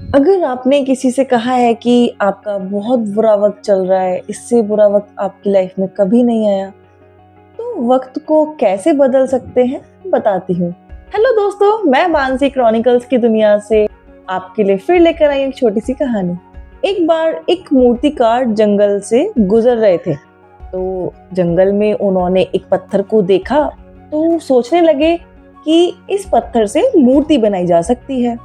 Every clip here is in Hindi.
अगर आपने किसी से कहा है कि आपका बहुत बुरा वक़्त चल रहा है, इससे बुरा वक़्त आपकी लाइफ में कभी नहीं आया, तो वक़्त को कैसे बदल सकते हैं, बताती हूँ। हेलो दोस्तों, मैं मानसी क्रॉनिकल्स की दुनिया से आपके लिए फिर लेकर आई एक छोटी-सी कहानी। एक बार एक मूर्तिकार जंगल से गुज़र रहे थे, तो जंगल में उन्होंने एक पत्थर को देखा, तो सोचने लगे कि इस पत्थर से मूर्ति बनाई जा सकती है।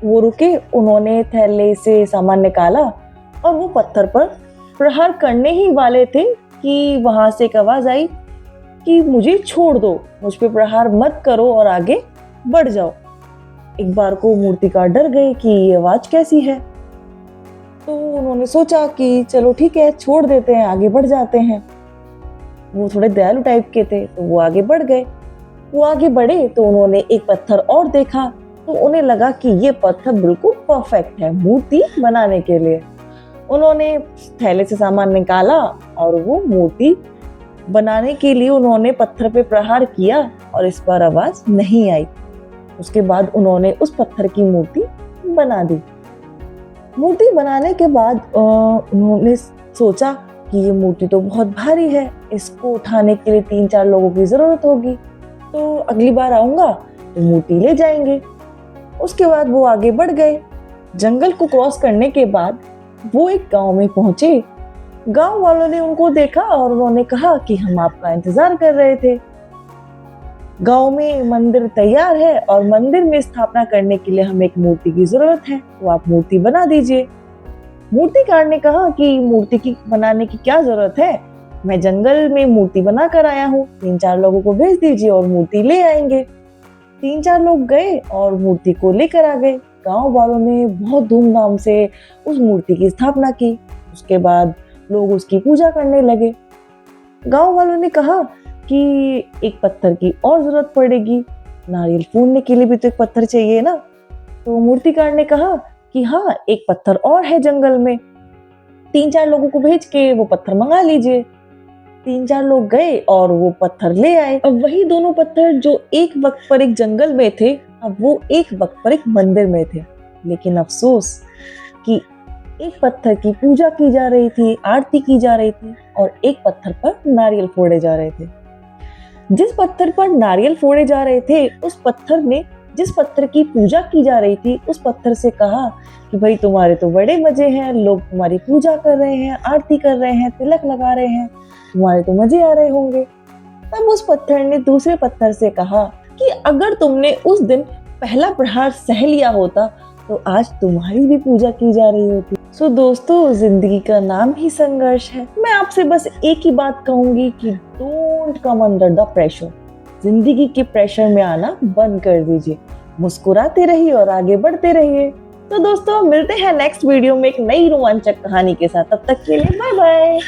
वो रुके, उन्होंने थैले से सामान निकाला और वो पत्थर पर प्रहार करने ही वाले थे कि वहां से एक आवाज आई कि मुझे छोड़ दो, मुझ पे प्रहार मत करो और आगे बढ़ जाओ। एक बार को मूर्तिकार डर गए कि ये आवाज कैसी है, तो उन्होंने सोचा कि चलो ठीक है, छोड़ देते हैं, आगे बढ़ जाते हैं। वो थोड़े दयालु टाइप के थे, तो वो आगे बढ़ गए। वो आगे बढ़े तो उन्होंने एक पत्थर और देखा, तो उन्हें लगा कि ये पत्थर बिल्कुल परफेक्ट है मूर्ति बनाने के लिए। उन्होंने थैले से सामान निकाला और वो मूर्ति बनाने के लिए उन्होंने पत्थर पे प्रहार किया और इस बार आवाज नहीं आई। उसके बाद उन्होंने उस पत्थर की मूर्ति बना दी। मूर्ति बनाने के बाद उन्होंने सोचा कि ये मूर्ति तो बहुत भारी है, इसको उठाने के लिए 3-4 लोगों की जरूरत होगी, तो अगली बार आऊंगा तो मूर्ति ले जाएंगे। उसके बाद वो आगे बढ़ गए। जंगल को क्रॉस करने के बाद वो एक गांव में पहुंचे। गांव वालों ने उनको देखा और उन्होंने कहा कि हम आपका इंतजार कर रहे थे। गांव में मंदिर तैयार है और मंदिर में स्थापना करने के लिए हमें एक मूर्ति की जरूरत है, तो आप मूर्ति बना दीजिए। मूर्तिकार ने कहा कि मूर्ति की बनाने की क्या जरूरत है, मैं जंगल में मूर्ति बना कर आया हूँ, 3-4 लोगों को भेज दीजिए और मूर्ति ले आएंगे। 3-4 लोग गए और मूर्ति को लेकर आ गए। गांव वालों ने बहुत धूमधाम से उस मूर्ति की स्थापना की। उसके बाद लोग उसकी पूजा करने लगे। गांव वालों ने कहा कि एक पत्थर की और जरूरत पड़ेगी, नारियल फोड़ने के लिए भी तो एक पत्थर चाहिए ना। तो मूर्तिकार ने कहा कि हाँ, एक पत्थर और है जंगल में, 3-4 लोगों को भेज के वो पत्थर मंगा लीजिए। 3-4 लोग गए और वो पत्थर ले आए। अब वही दोनों पत्थर जो एक वक्त पर एक जंगल में थे, अब वो एक वक्त पर एक मंदिर में थे। लेकिन अफसोस कि एक पत्थर की पूजा की जा रही थी, आरती की जा रही थी, और एक पत्थर पर नारियल फोड़े जा रहे थे। जिस पत्थर पर नारियल फोड़े जा रहे थे, उस पत्थर ने जिस पत्थर की पूजा की जा रही थी, उस पत्थर से कहा कि भाई तुम्हारे तो बड़े मजे हैं, लोग तुम्हारी पूजा कर रहे हैं, आरती कर रहे हैं, तिलक लगा रहे हैं, तुम्हारे तो मजे आ रहे होंगे। तब उस पत्थर ने दूसरे पत्थर से कहा कि अगर तुमने उस दिन पहला प्रहार सह लिया होता तो आज तुम्हारी भी पूजा की जा रही होती। सो दोस्तों, जिंदगी का नाम ही संघर्ष है। मैं आपसे बस एक ही बात कहूंगी कि don't come under the pressure. जिंदगी के प्रेशर में आना बंद कर दीजिए, मुस्कुराते रहिए और आगे बढ़ते रहिए। तो दोस्तों, मिलते हैं नेक्स्ट वीडियो में एक नई रोमांचक कहानी के साथ। तब तक के लिए बाय बाय।